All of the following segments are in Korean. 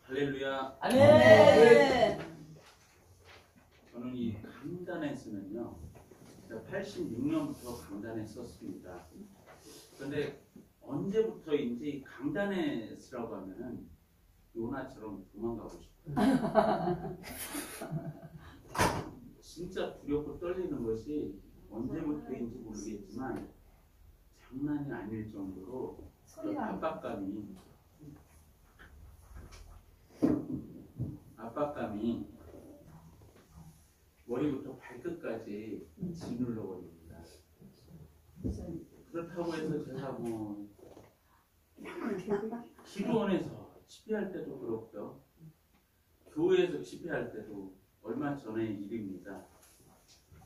할렐루야. 아멘. 저는 이 강단에 쓰면요, 86년부터 강단에 썼습니다. 그런데 언제부터인지 강단에 쓰라고 하면은 요나처럼 도망가고 싶어요. 진짜 두렵고 떨리는 것이 언제부터인지 모르겠지만 장난이 아닐 정도로 그 압박감이 머리부터 발끝까지 짓눌러 버립니다. 그렇다고 해서 제가 뭐 기도원에서 집회할 때도 그렇고요, 교회에서 집회할 때도 얼마 전의 일입니다.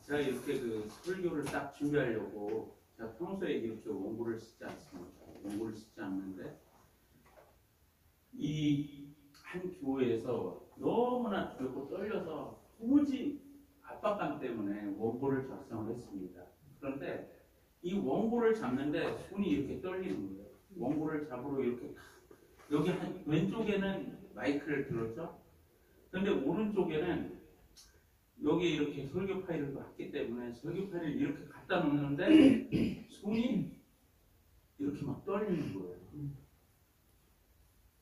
제가 이렇게 그 설교를 딱 준비하려고, 제가 평소에 이렇게 원고를 쓰지 않습니다. 원고를 쓰지 않는데 이 한 교회에서 너무나 두렵고 떨려서 도무지 압박감 때문에 원고를 작성을 했습니다. 그런데 이 원고를 잡는데 손이 이렇게 떨리는 거예요. 원고를 잡으러 이렇게 여기 왼쪽에는 마이크를 들었죠. 그런데 오른쪽에는 여기 이렇게 설교 파일을 봤기 때문에 설교 파일을 이렇게 갖다 놓는데 손이 이렇게 막 떨리는 거예요.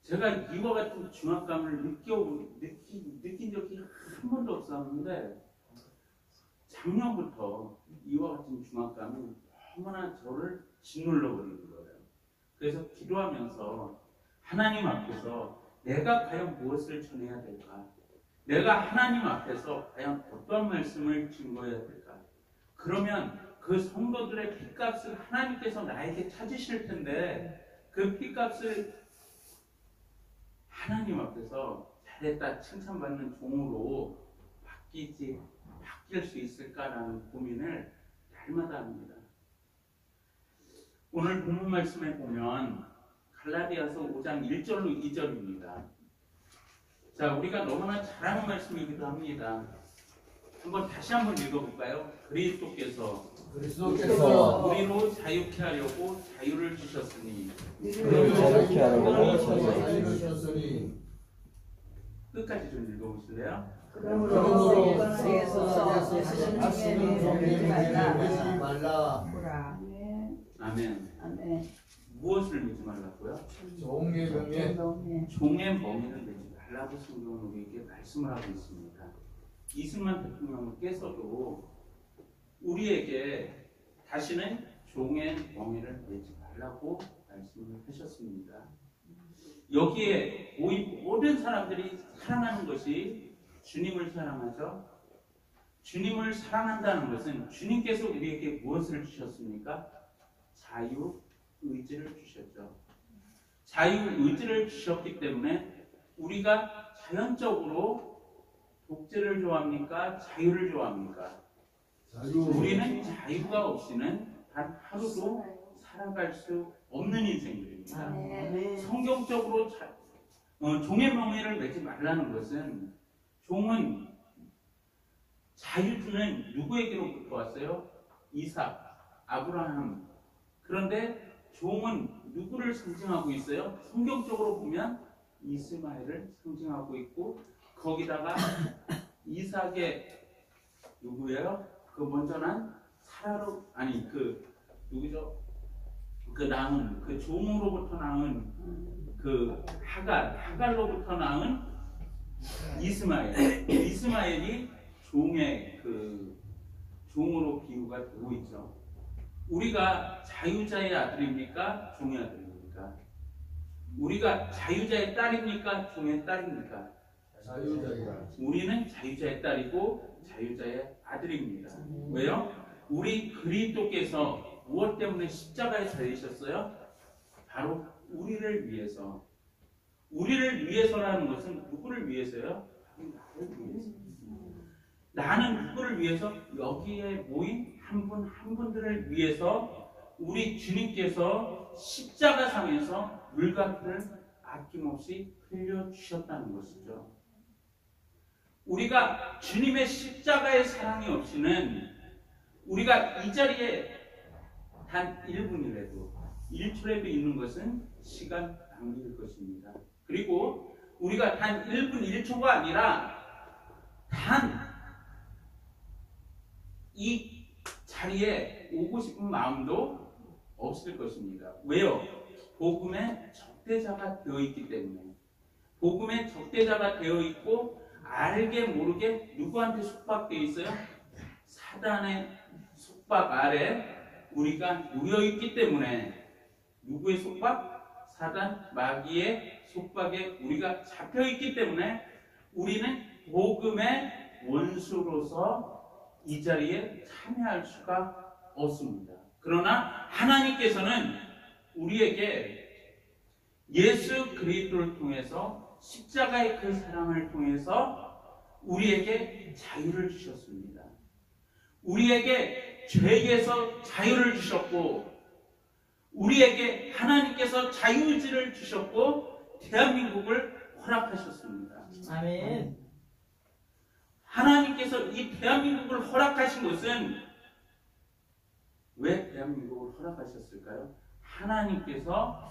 제가 이와 같은 중압감을 느낀 적이 한 번도 없었는데 작년부터 이와 같은 중압감이 너무나 저를 짓눌러 버리는 거예요. 그래서 기도하면서 하나님 앞에서 내가 과연 무엇을 전해야 될까? 내가 하나님 앞에서 과연 어떤 말씀을 증거해야 될까? 그러면 그 성도들의 핏값을 하나님께서 나에게 찾으실 텐데 그 핏값을 하나님 앞에서 잘했다 칭찬받는 종으로 바뀔 수 있을까라는 고민을 날마다 합니다. 오늘 본문 말씀에 보면 갈라디아서 5장 1절로 2절입니다. 자, 우리가 너무나 잘 아는 말씀이기도 합니다. 다시 한번 읽어볼까요? 그리스도께서 우리로 자유케 하려고 자유를 주셨으니 끝까지 좀 읽어보실래요? 그러므로 아멘. 무엇을 믿지 말라고요? 종의 멍에를 내지 말라고 성경은 우리에게 말씀을 하고 있습니다. 이승만 대통령께서도 우리에게 다시는 종의 멍에를 내지 말라고 말씀을 하셨습니다. 여기에 모인 모든 사람들이 사랑하는 것이 주님을 사랑하죠. 주님을 사랑한다는 것은 주님께서 우리에게 무엇을 주셨습니까? 자유 의지를 주셨죠. 자유 의지를 주셨기 때문에 우리가 자연적으로 독재를 좋아합니까? 자유를 좋아합니까? 우리는 자유가 없이는 단 하루도 살아갈 수 없는 인생들입니다. 성경적으로 종의 멍에를 매지 말라는 것은, 종은 자유주는 누구에게로부터 왔어요? 이삭, 아브라함. 그런데 종은 누구를 상징하고 있어요? 성경적으로 보면 이스마엘을 상징하고 있고, 거기다가 이삭의 누구예요? 그 먼저 난 사라로, 아니 누구죠? 그 낳은, 그 종으로부터 낳은 그 하갈로부터 낳은 이스마엘이 종의 종으로 비유가 되고 있죠. 우리가 자유자의 아들입니까? 종의 아들입니까? 우리가 자유자의 딸입니까? 종의 딸입니까? 자유자이다. 우리는 자유자의 딸이고 자유자의 아들입니다. 왜요? 우리 그리스도께서 무엇 때문에 십자가에 달리셨어요? 바로 우리를 위해서. 우리를 위해서라는 것은 누구를 위해서요? 나를 위해서. 나는 누구를 위해서? 여기에 모인 한 분 한 분들을 위해서 우리 주님께서 십자가상에서 물과 피를 아낌없이 흘려주셨다는 것이죠. 우리가 주님의 십자가의 사랑이 없이는 우리가 이 자리에 단 1분이라도 1초라도 있는 것은 시간 낭비일 것입니다. 그리고 우리가 단 1분 1초가 아니라 단 이 자리에 오고 싶은 마음도 없을 것입니다. 왜요? 복음의 적대자가 되어 있기 때문에. 복음의 적대자가 되어 있고 알게 모르게 누구한테 속박되어 있어요? 사단의 속박 아래 우리가 놓여 있기 때문에. 누구의 속박? 사단, 마귀의 속박에 우리가 잡혀 있기 때문에 우리는 복음의 원수로서 이 자리에 참여할 수가 없습니다. 그러나 하나님께서는 우리에게 예수 그리스도를 통해서 십자가의 그 사랑을 통해서 우리에게 자유를 주셨습니다. 우리에게 죄에서 자유를 주셨고 우리에게 하나님께서 자유의지를 주셨고 대한민국을 허락하셨습니다. 아멘. 하나님께서 이 대한민국을 허락하신 것은 왜 대한민국을 허락하셨을까요? 하나님께서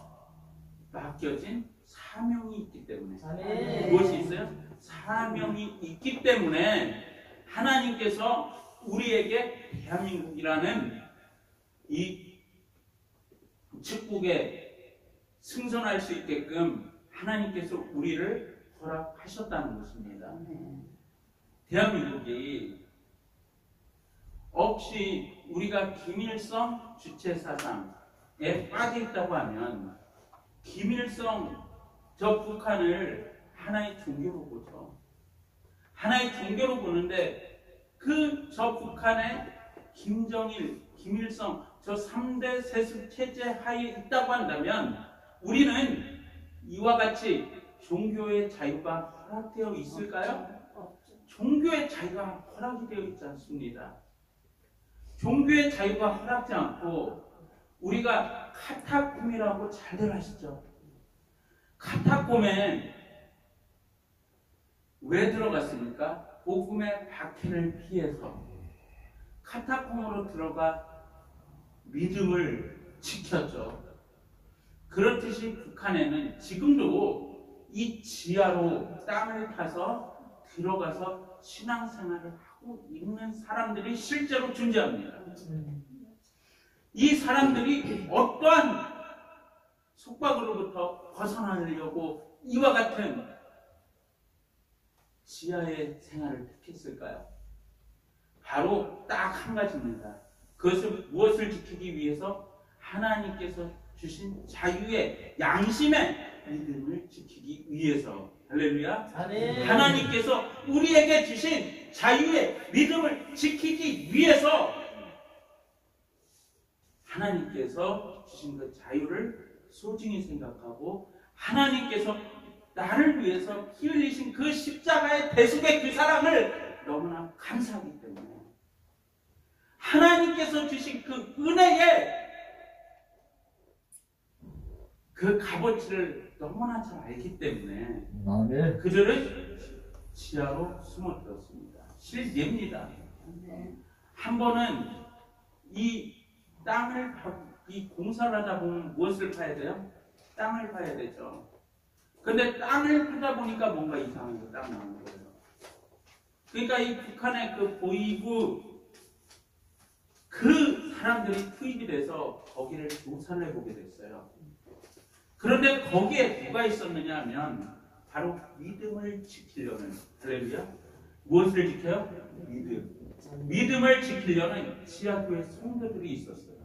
맡겨진 사명이 있기 때문에. 아멘. 무엇이 있어요? 사명이 있기 때문에 하나님께서 우리에게 대한민국이라는 이 축복에 승선할 수 있게끔 하나님께서 우리를 허락하셨다는 것입니다. 대한민국이 혹시 우리가 김일성 주체 사상에 빠져 있다고 하면 김일성 저 북한을 하나의 종교로 보죠. 하나의 종교로 보는데 그 저 북한의 김정일, 김일성 저 3대 세습 체제 하에 있다고 한다면 우리는 이와 같이 종교의 자유가 허락되어 있을까요? 종교의 자유가 허락이 되어 있지 않습니다. 종교의 자유가 허락지 않고 우리가 카타콤이라고 잘들 아시죠? 카타콤에 왜 들어갔습니까? 복음의 박해를 피해서 카타콤으로 들어가 믿음을 지켰죠. 그렇듯이 북한에는 지금도 이 지하로 땅을 타서 들어가서 신앙생활을 하고 있는 사람들이 실제로 존재합니다. 이 사람들이 어떠한 속박으로부터 벗어나려고 이와 같은 지하의 생활을 택했을까요? 바로 딱 한 가지입니다. 그것은 무엇을 지키기 위해서? 하나님께서 주신 자유의 양심의 믿음을 지키기 위해서. 할렐루야. 아멘. 하나님께서 우리에게 주신 자유의 믿음을 지키기 위해서 하나님께서 주신 그 자유를 소중히 생각하고 하나님께서 나를 위해서 피 흘리신 그 십자가의 대속의 그 사랑을 너무나 감사하기 때문에 하나님께서 주신 그 은혜의 그 값어치를 너무나 잘 알기 때문에 그들은 지하로 숨어들었습니다. 실례입니다. 한 번은 이 땅을 이 공사를 하다 보면 무엇을 파야 돼요? 땅을 파야 되죠. 근데 땅을 파다 보니까 뭔가 이상한 게 딱 나오는 거예요. 그러니까 이 북한의 그 보이부 그 사람들이 투입이 돼서 거기를 조사를 해보게 됐어요. 그런데 거기에 누가 있었느냐 하면 바로 믿음을 지키려는, 할렐루야, 무엇을 지켜요? 믿음을 지키려는 지하교회 성도들이 있었어요.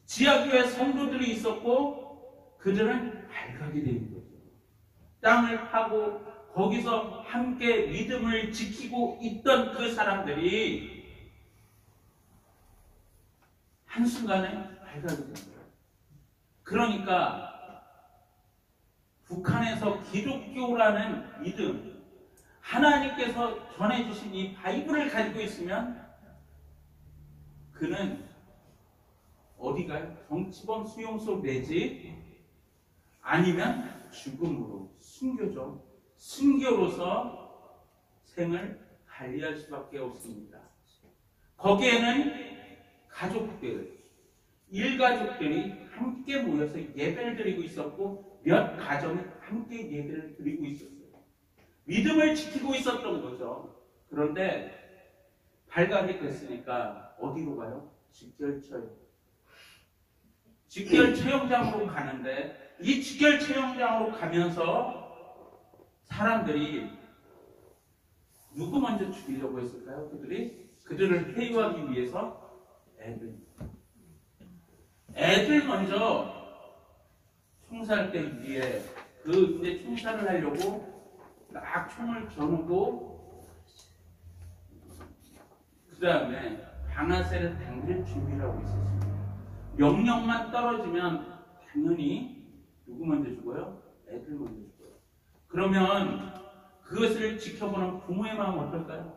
지하교회 성도들이 있었고 그들은 발각이 된 거죠. 땅을 파고 거기서 함께 믿음을 지키고 있던 그 사람들이 한순간에 발각이 된 거예요. 그러니까 북한에서 기독교라는 믿음, 하나님께서 전해주신 이 바이블을 가지고 있으면 그는 어디가요? 정치범 수용소 내지 아니면 죽음으로 순교죠. 순교로서 생을 관리할 수밖에 없습니다. 거기에는 가족들, 일가족들이 함께 모여서 예배를 드리고 있었고 몇 가정이 함께 예배를 드리고 있었어요. 믿음을 지키고 있었던 거죠. 그런데 발각이 됐으니까 어디로 가요? 직결처형. 직결처형장으로 가는데 이 직결처형장으로 가면서 사람들이 누구 먼저 죽이려고 했을까요? 그들을 회유하기 위해서 애들 먼저 총살 때 위에 이제 총살을 하려고 딱 총을 겨누고 그 다음에 방아쇠를 당길 준비를 하고 있었습니다. 명령만 떨어지면 당연히 누구 먼저 죽어요? 애들 먼저 죽어요. 그러면 그것을 지켜보는 부모의 마음 어떨까요?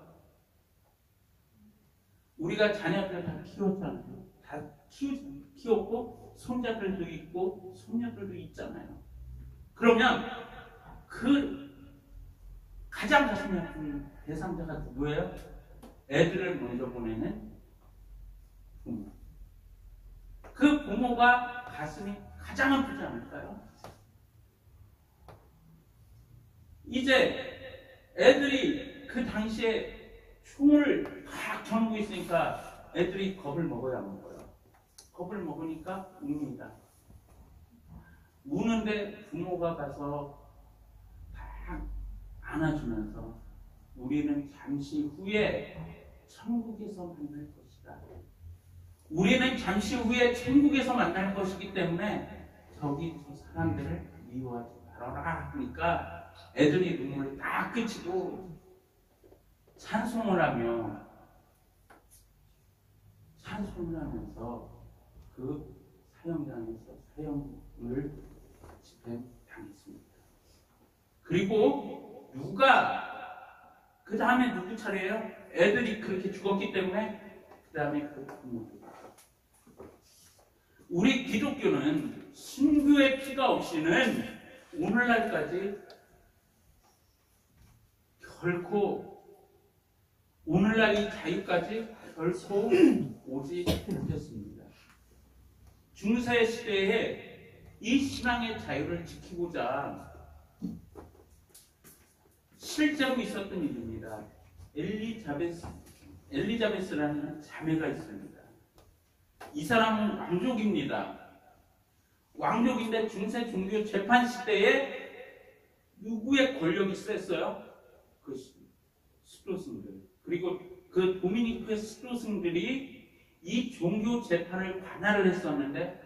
우리가 자녀들 다 키웠잖아요. 다 키웠고 손자들도 있고 손녀들도 있잖아요. 그러면 그 가장 가슴이 아픈 대상자가 누구예요? 애들을 먼저 보내는 부모. 그 부모가 가슴이 가장 아프지 않을까요? 이제 애들이 그 당시에 총을 막 겨누고 있으니까 애들이 겁을 먹어야 안 먹어요. 겁을 먹으니까 웁니다. 우는데 부모가 가서 딱 안아주면서 우리는 잠시 후에 천국에서 만날 것이다. 우리는 잠시 후에 천국에서 만날 것이기 때문에 저기 저 사람들을 미워하지 말아라 하니까 애들이 눈물을 딱 그치고 찬송을 하면서 그 사형장에서 사형을 집행당했습니다. 그리고 그 다음에 누구 차례예요? 애들이 그렇게 죽었기 때문에 그 다음에 그 부모들. 우리 기독교는 순교의 피가 없이는 오늘날까지 결코 오늘날 이 자유까지 결코 오지 못했습니다. 중세 시대에 이 신앙의 자유를 지키고자 실제로 있었던 일입니다. 엘리자베스라는 자매가 있습니다. 이 사람은 왕족입니다. 왕족인데 중세 종교 재판 시대에 누구의 권력이 셌어요? 그 스토승들. 그리고 그 도미니크의 스토승들이 이 종교 재판을 관할을 했었는데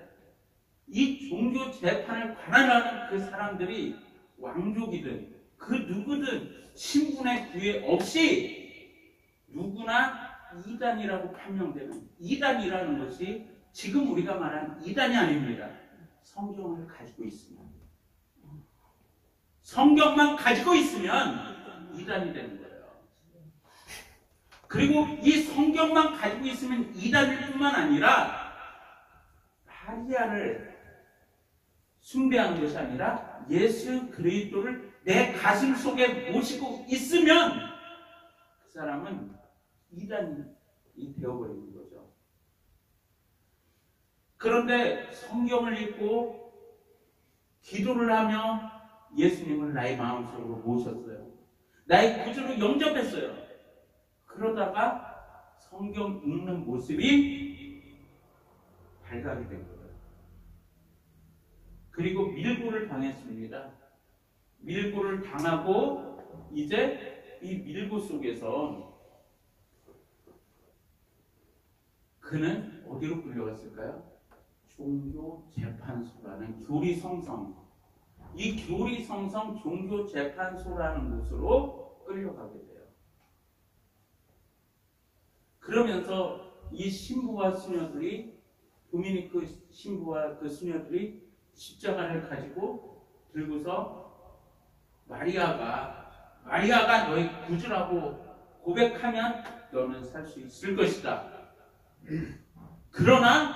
이 종교 재판을 관할하는 그 사람들이 왕족이든 그 누구든 신분의 구애 없이 누구나 이단이라고 판명되는 이단이라는 것이 지금 우리가 말하는 이단이 아닙니다. 성경을 가지고 있으면 성경만 가지고 있으면 이단이 되는 거예요. 그리고 이 성경만 가지고 있으면 이단일 뿐만 아니라 마리아를 숭배하는 것이 아니라 예수 그리스도를 내 가슴 속에 모시고 있으면 그 사람은 이단이 되어버리는 거죠. 그런데 성경을 읽고 기도를 하며 예수님을 나의 마음속으로 모셨어요. 나의 구주로 영접했어요. 그러다가 성경 읽는 모습이 발각이 된 거예요. 그리고 밀고를 당했습니다. 밀고를 당하고 이제 이 밀고 속에서 그는 어디로 끌려갔을까요? 종교재판소라는 교리성성, 이 교리성성 종교재판소라는 곳으로 끌려가게 돼요. 그러면서 이 신부와 수녀들이 도미니크 신부와 그 수녀들이 십자가를 가지고 들고서 마리아가 너의 구주라고 고백하면 너는 살 수 있을 것이다. 그러나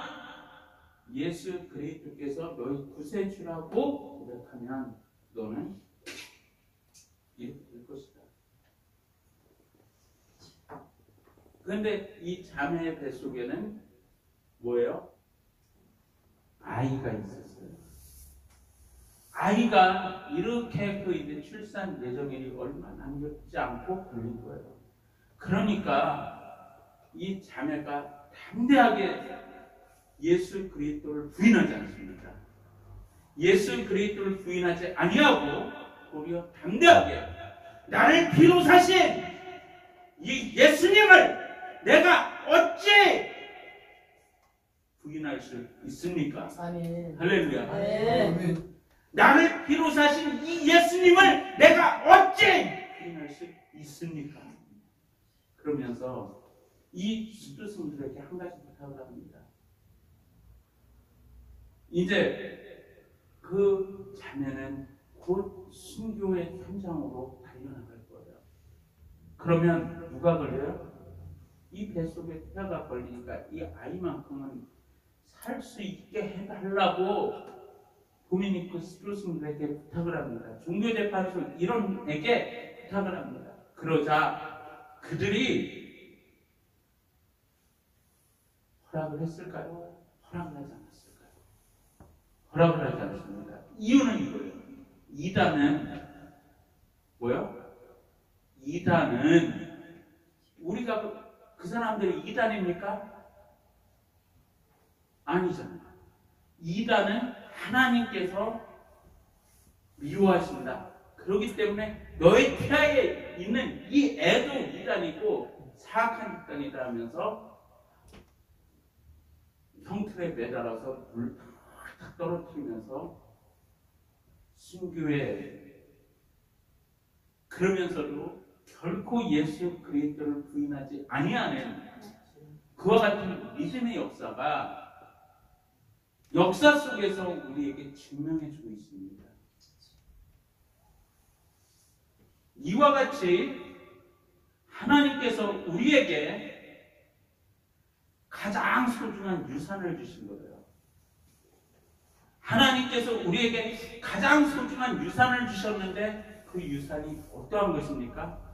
예수 그리스도께서 너의 구세주라고 고백하면 너는 이렇게 될 것이다. 그런데 이 자매의 뱃속에는 뭐예요? 아이가 있었어요. 아이가 이렇게 그 이제 출산 예정일이 얼마 남지 않고 걸린 거예요. 그러니까 이 자매가 담대하게 예수 그리스도를 부인하지 않습니다. 예수 그리스도를 부인하지 아니하고 오히려 담대하게 나를 피로 사신 이 예수님을 내가 어찌 부인할 수 있습니까? 아멘. 할렐루야. 아멘. 나를 피로 사신 이 예수님을 내가 어찌 부인할 수 있습니까? 그러면서 이 수도승들에게 한 가지 부탁을 합니다. 이제 그 자매는 곧 순교의 현장으로 달려나갈 거예요. 그러면 누가 걸려요? 이 뱃속에 태아가 걸리니까 이 아이만큼은 살 수 있게 해달라고 도미니크 스트루스들에게 부탁을 합니다. 종교재판소 이런에게 부탁을 합니다. 그러자 그들이 허락을 했을까요? 허락을 하지 않았을까요? 허락을 하지 않습니다. 이유는 이거예요. 이단은 뭐요? 이단은 우리가 그 사람들이 이단입니까? 아니잖아요. 이단은 하나님께서 미워하신다. 그렇기 때문에 너의 태아에 있는 이 애도 이단이고 사악한 집단이다 하면서 형틀에 매달아서 물 탁 떨어뜨리면서 순교에 그러면서도 결코 예수 그리스도를 부인하지 아니하는 그와 같은 믿음의 역사가 역사 속에서 우리에게 증명해주고 있습니다. 이와 같이 하나님께서 우리에게 가장 소중한 유산을 주신 거예요. 하나님께서 우리에게 가장 소중한 유산을 주셨는데 그 유산이 어떠한 것입니까?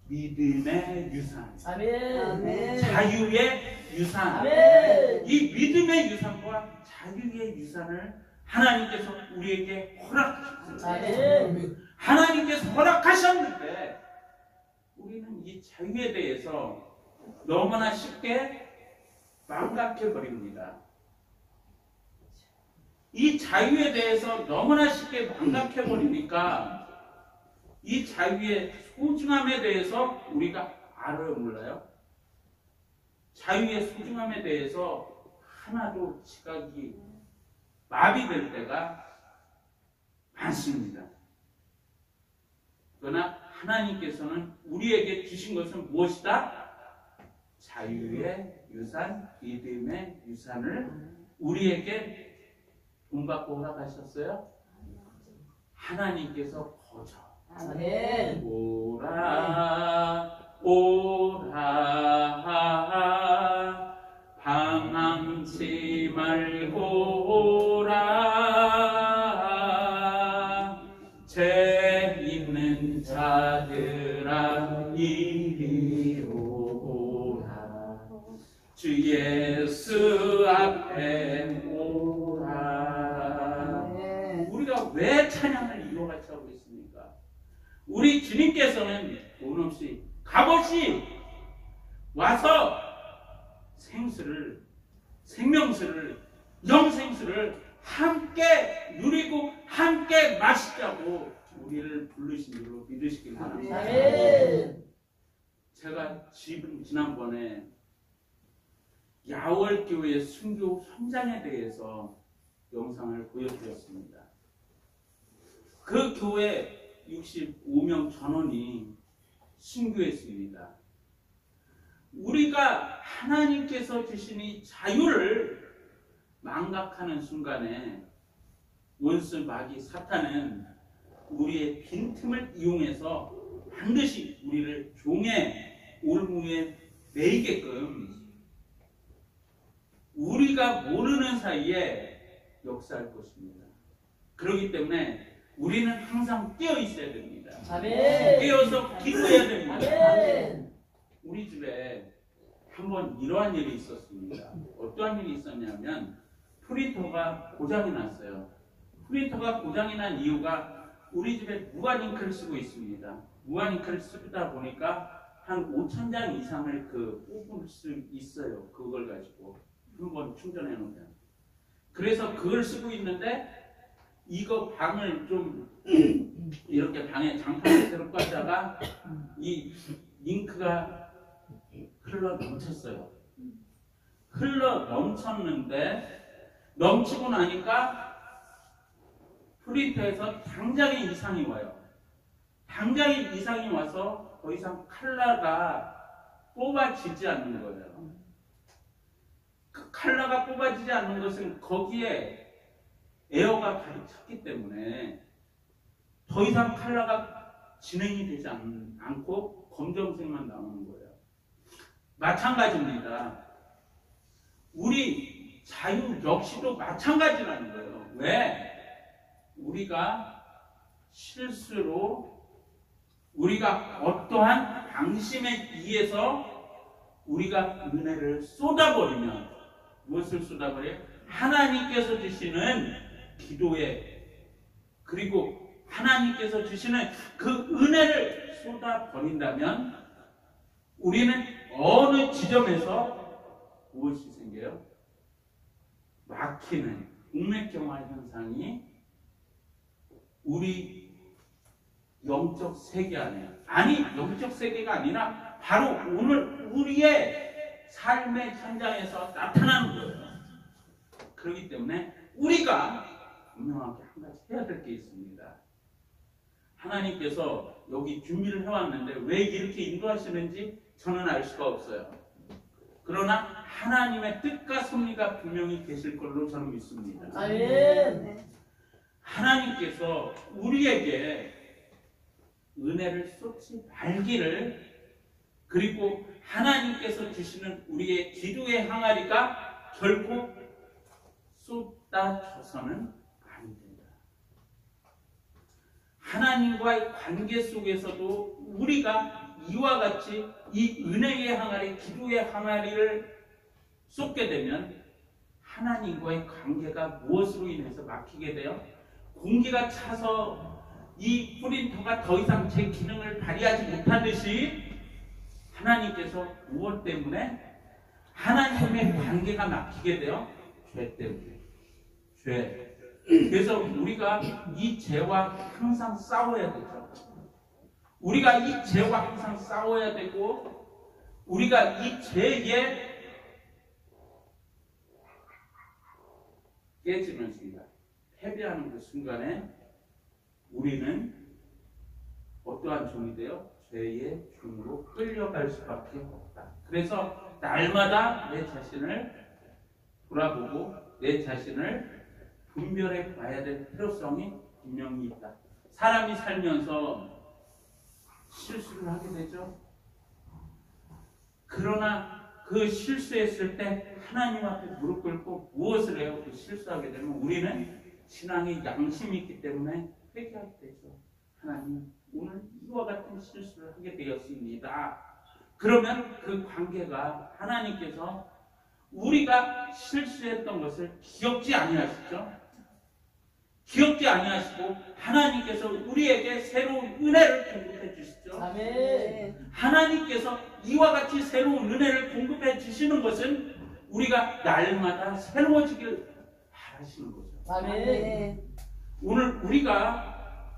믿음의 유산, 아멘. 자유의 유산. 아멘. 이 믿음의 유산과 자유의 유산을 하나님께서 우리에게 허락하셨습니다. 아멘. 하나님께서 허락하셨는데 우리는 이 자유에 대해서 너무나 쉽게 망각해 버립니다. 이 자유에 대해서 너무나 쉽게 망각해 버리니까 이 자유의 소중함에 대해서 우리가 알아요, 몰라요? 자유의 소중함에 대해서 하나도 지각이 마비될 때가 많습니다. 그러나 하나님께서는 우리에게 주신 것은 무엇이다? 자유의 유산, 믿음의 유산을 우리에게 돈 받고 허락하셨어요? 하나님께서 거저 아멘. 오라 오라 방황치 말고 오라 죄 있는 자들아 이리로 오라 주 예수 앞에 오라. 우리가 왜 찬양을 이와 같이 하고 있습니까? 우리 주님께서는 돈 없이 값없이 와서 생수를, 생명수를, 영생수를 함께 누리고 함께 마시자고 우리를 부르신 줄로 믿으시길 바랍니다. 아멘. 제가 지난번에 야월교회 순교 현장에 대해서 영상을 보여드렸습니다. 그 교회 65명 전원이 순교했습니다. 우리가 하나님께서 주신 이 자유를 망각하는 순간에 원수 마귀 사탄은 우리의 빈틈을 이용해서 반드시 우리를 종의 올무에 매이게끔 우리가 모르는 사이에 역사할 것입니다. 그렇기 때문에 우리는 항상 깨어 있어야 됩니다. 아멘. 깨어서 기도해야 됩니다. 아멘. 우리 집에 한번 이러한 일이 있었습니다. 어떠한 일이 있었냐면 프린터가 고장이 났어요. 프린터가 고장이 난 이유가 우리 집에 무한잉크를 쓰고 있습니다. 무한잉크를 쓰다 보니까 한 5,000장 이상을 뽑을 수 있어요. 그걸 가지고 한 번 충전해 놓으면. 그래서 그걸 쓰고 있는데 이거 방을 좀 이렇게 방에 장판을 새로 깔다가 이 잉크가 흘러 넘쳤어요. 흘러 넘쳤는데 넘치고 나니까 프린터에서 당장의 이상이 와요. 당장의 이상이 와서 더 이상 컬러가 뽑아지지 않는 거예요. 그 컬러가 뽑아지지 않는 것은 거기에 에어가 가득 찼기 때문에 더 이상 컬러가 진행이 되지 않고 검정색만 나오는 거예요. 마찬가지입니다. 우리 자유 역시도 마찬가지라는 거예요. 왜? 우리가 실수로 우리가 어떠한 방심에 의해서 우리가 은혜를 쏟아버리면 무엇을 쏟아버려요? 하나님께서 주시는 기도에 그리고 하나님께서 주시는 그 은혜를 쏟아버린다면 우리는 어느 지점에서 무엇이 생겨요? 막히는 동맥경화 현상이 우리 영적 세계 안에 영적 세계가 아니라 바로 오늘 우리의 삶의 현장에서 나타나는 거예요. 그렇기 때문에 우리가 분명하게 한 가지 해야 될 게 있습니다. 하나님께서 여기 준비를 해왔는데 왜 이렇게 인도하시는지 저는 알 수가 없어요. 그러나 하나님의 뜻과 섭리가 분명히 계실 걸로 저는 믿습니다. 아멘. 하나님께서 우리에게 은혜를 쏟지 말기를 그리고 하나님께서 주시는 우리의 기도의 항아리가 결코 쏟아져서는 안 된다. 하나님과의 관계 속에서도 우리가 이와 같이 이 은혜의 항아리, 기도의 항아리를 쏟게 되면 하나님과의 관계가 무엇으로 인해서 막히게 돼요? 공기가 차서 이 프린터가 더 이상 제 기능을 발휘하지 못하듯이 하나님께서 무엇 때문에? 하나님의 관계가 막히게 돼요? 죄 때문에. 죄. 그래서 우리가 이 죄와 항상 싸워야 되죠. 우리가 이 죄와 항상 싸워야 되고 우리가 이 죄에 깨지는 순간, 패배하는 그 순간에 우리는 어떠한 종이 되어 죄의 종으로 끌려갈 수밖에 없다. 그래서 날마다 내 자신을 돌아보고 내 자신을 분별해 봐야 될 필요성이 분명히 있다. 사람이 살면서 실수를 하게 되죠. 그러나 그 실수했을 때 하나님 앞에 무릎 꿇고 무엇을 해요? 그 실수하게 되면 우리는 신앙의 양심이 있기 때문에 회개하게 되죠. 하나님, 오늘 이와 같은 실수를 하게 되었습니다. 그러면 그 관계가 하나님께서 우리가 실수했던 것을 기억지 아니하시죠? 기억지 아니하시고 하나님께서 우리에게 새로운 은혜를 공급해 주시죠. 아멘. 하나님께서 이와 같이 새로운 은혜를 공급해 주시는 것은 우리가 날마다 새로워지길 바라시는 거죠. 아멘. 오늘 우리가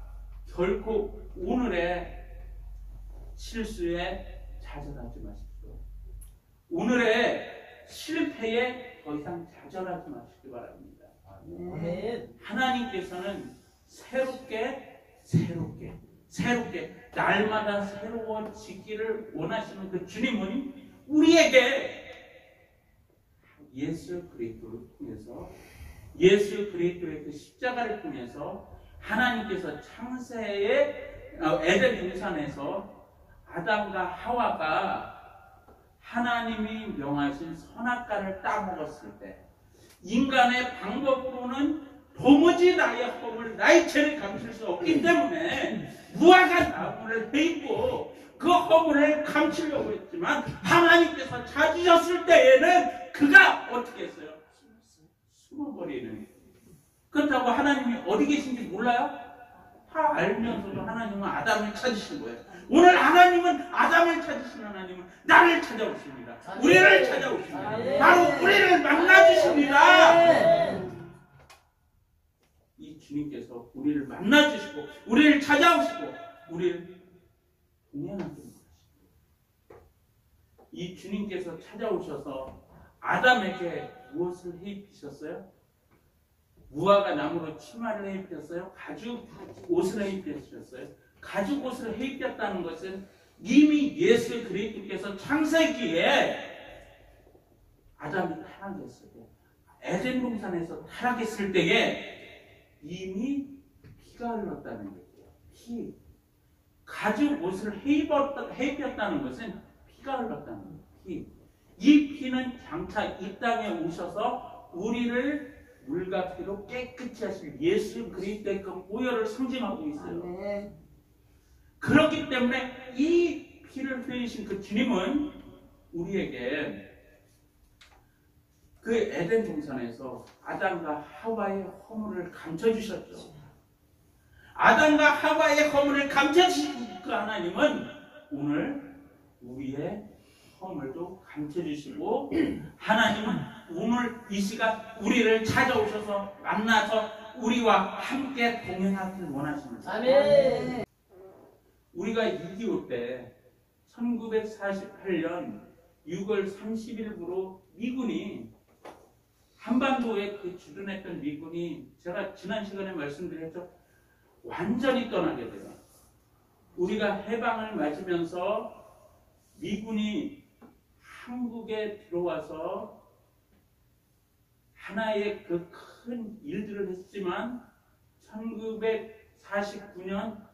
결코 오늘의 실수에 좌절하지 마십시오. 오늘의 실패에 더 이상 좌절하지 마시기 바랍니다. 아멘. 하나님께서는 새롭게 날마다 새로워지기를 원하시는 그 주님은 우리에게 예수 그리스도를 통해서 예수 그리스도의 그 십자가를 통해서 하나님께서 창세의 에덴 동산에서 아담과 하와가 하나님이 명하신 선악과를 따먹었을 때 인간의 방법으로는 도무지 나의 허물, 나의 죄를 감출 수 없기 때문에 무화과 나무를 베입고 그 허물을 감추려고 했지만 하나님께서 찾으셨을 때에는 그가 어떻게 했어요? 숨어버리는. 그렇다고 하나님이 어디 계신지 몰라요? 다 알면서도 하나님은 아담을 찾으신 거예요. 오늘 하나님은 아담을 찾으신 하나님은 나를 찾아오십니다. 우리를 찾아오십니다. 바로 우리를 만나주십니다. 이 주님께서 우리를 만나주시고 우리를 찾아오시고 우리를 동행하게 하십니다. 이 주님께서 찾아오셔서 아담에게 무엇을 해입히셨어요? 무화과 나무로 치마를 해입혔어요? 가죽 옷을 해입혔어요? 가죽 옷을 해입혔다는 것은 이미 예수 그리스도께서 창세기에 아담이 타락했을 때, 에덴 동산에서 타락했을 때에 이미 피가 흘렀다는 거예요. 피. 가죽 옷을 해입혔다는 것은 피가 흘렀다는 거예요. 피. 이 피는 장차 이 땅에 오셔서 우리를 물과 피로 깨끗이 하실 예수 그리스도의 그 보혈을 상징하고 있어요. 그렇기 때문에 이 피를 흘리신 그 주님은 우리에게 그 에덴 동산에서 아담과 하와의 허물을 감춰주셨죠. 아담과 하와의 허물을 감춰주신 그 하나님은 오늘 우리의 허물도 감춰주시고 하나님은 오늘 이 시간 우리를 찾아오셔서 만나서 우리와 함께 동행하기를 원하십니다. 아멘. 우리가 6.25 때 1948년 6월 30일부로 미군이 한반도에 그 주둔했던 미군이 제가 지난 시간에 말씀드렸죠. 완전히 떠나게 돼요. 우리가 해방을 맞으면서 미군이 한국에 들어와서 하나의 그 큰 일들을 했지만 1949년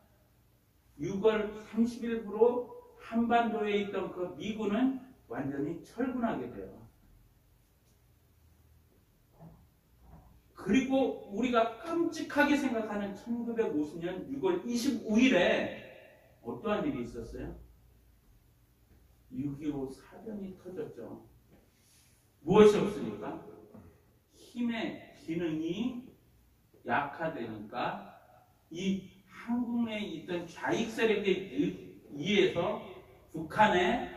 6월 30일부로 한반도에 있던 그 미군은 완전히 철군하게 돼요. 그리고 우리가 끔찍하게 생각하는 1950년 6월 25일에 어떠한 일이 있었어요? 6.25 사변이 터졌죠. 무엇이 없으니까? 힘의 기능이 약화되니까 이 한국 내에 있던 좌익 세력에 의해서 북한의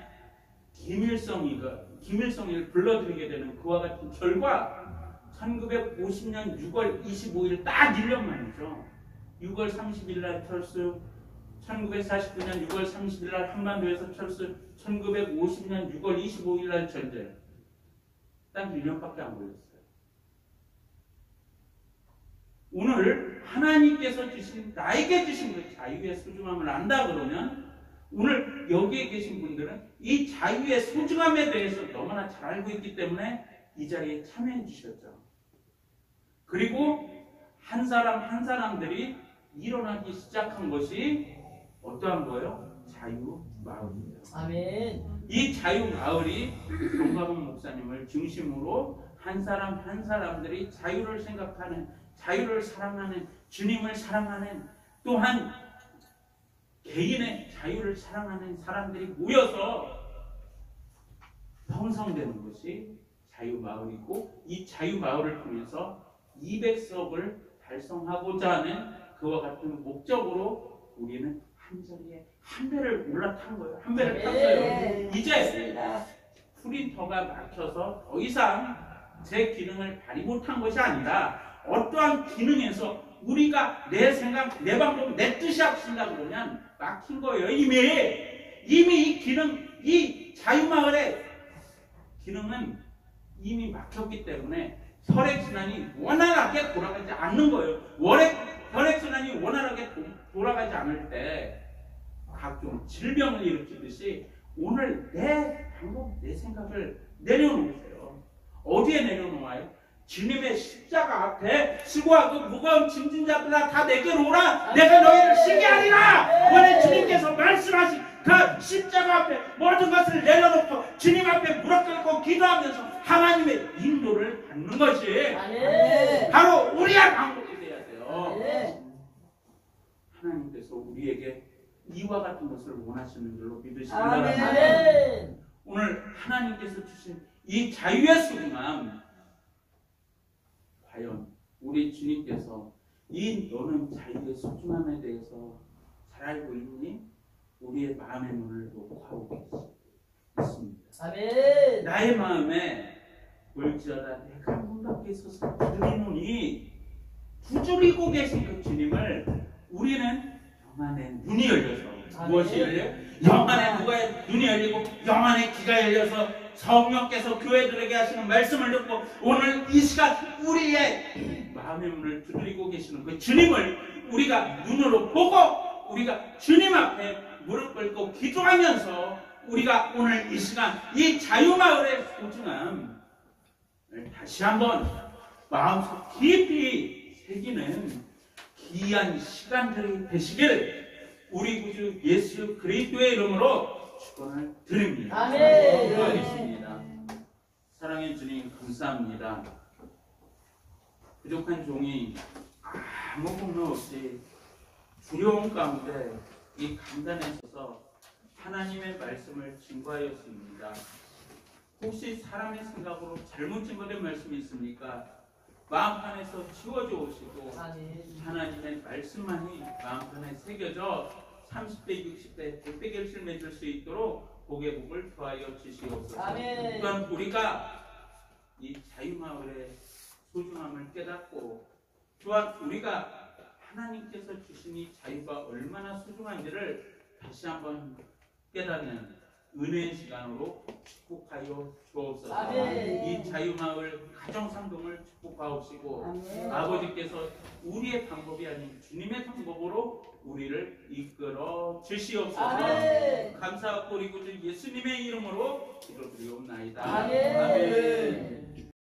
김일성을 불러들이게 되는 그와 같은 결과 1950년 6월 25일 딱 1년 만이죠. 6월 30일 날 철수, 1949년 6월 30일 날 한반도에서 철수, 1950년 6월 25일 날 전쟁. 딱 1년밖에 안 걸렸어요. 오늘 하나님께서 주신, 나에게 주신 그 자유의 소중함을 안다 그러면 오늘 여기에 계신 분들은 이 자유의 소중함에 대해서 너무나 잘 알고 있기 때문에 이 자리에 참여해 주셨죠. 그리고 한 사람 한 사람들이 일어나기 시작한 것이 어떠한 거예요? 자유 마을이에요. 아멘. 이 자유 마을이 정광훈 목사님을 중심으로 한 사람 한 사람들이 자유를 생각하는, 자유를 사랑하는, 주님을 사랑하는, 또한 개인의 자유를 사랑하는 사람들이 모여서 형성되는 것이 자유 마을이고, 이 자유 마을을 통해서 200석을 달성하고자 하는 그와 같은 목적으로 우리는 한 자리에 한 배를 올라탄 거예요. 한 배를 탔어요. 이제 프린터가 막혀서 더 이상 제 기능을 발휘 못한 것이 아니라 어떠한 기능에서 우리가 내 생각, 내 방법, 내 뜻이 없으려 그러면 막힌 거예요. 이미 이 기능, 이 자유마을의 기능은 이미 막혔기 때문에 혈액순환이 원활하게 돌아가지 않는 거예요. 혈액순환이 원활하게 돌아가지 않을 때 각종 질병을 일으키듯이 오늘 내 방법, 내 생각을 내려놓으세요. 어디에 내려놓아요? 주님의 십자가 앞에 수고하고 무거운 짐진 자들아 다 내게로 오라. 내가 너희를 쉬게 하리라. 오늘 주님께서 말씀하신 그 십자가 앞에 모든 것을 내려놓고 주님 앞에 무릎 꿇고 기도하면서 하나님의 인도를 받는 것이 바로 우리의 방법이 돼야 돼요. 하나님께서 우리에게 이와 같은 것을 원하시는 줄로 믿으시기 바랍니다. 오늘 하나님께서 주신 이 자유의 소중함, 과연 우리 주님께서 이 너는 자유의 소중함에 대해서 잘 알고 있니? 우리의 마음의 문을 놓고 있습니다. 아멘. 나의 마음에 볼지어다 내가 문 밖에 있어서 기다리노니 두드리고 계신 그 주님을 우리는 영안의 눈이 열려서 아멘. 무엇이 열려? 영안의 누가 눈이 열리고 영안의 귀가 열려서 성령께서 교회들에게 하시는 말씀을 듣고 오늘 이 시간 우리의 마음의 문을 두드리고 계시는 그 주님을 우리가 눈으로 보고 우리가 주님 앞에 무릎 꿇고 기도하면서 우리가 오늘 이 시간 이 자유마을의 소중함을 다시 한번 마음속 깊이 새기는 귀한 시간들이 되시기를 우리 구주 예수 그리스도의 이름으로 축원을 드립니다. 아멘. 기도하겠습니다. 사랑의 주님 감사합니다. 부족한 종이 아무 공로 없이 두려움 가운데 이 강단에 서서 하나님의 말씀을 증거하였습니다. 혹시 사람의 생각으로 잘못 증거된 말씀이 있습니까? 마음판에서 지워져 오시고 아멘. 하나님의 말씀만이 마음판에 새겨져 30배, 60배, 100배 결실 맺을 수 있도록 복의 복을 더하여 주시옵소서. 아멘. 또한 우리가 이 자유마을의 소중함을 깨닫고 또한 우리가 하나님께서 주신 이 자유가 얼마나 소중한지를 다시 한번 깨닫는 은혜의 시간으로 축복하여 주옵소서. 아멘. 이 자유마을 가정상동을 축복하옵시고 아멘. 아버지께서 우리의 방법이 아닌 주님의 방법으로 우리를 이끌어 주시옵소서. 아멘. 감사하고 우리 구주 예수님의 이름으로 기도드리옵나이다. 아멘. 아멘.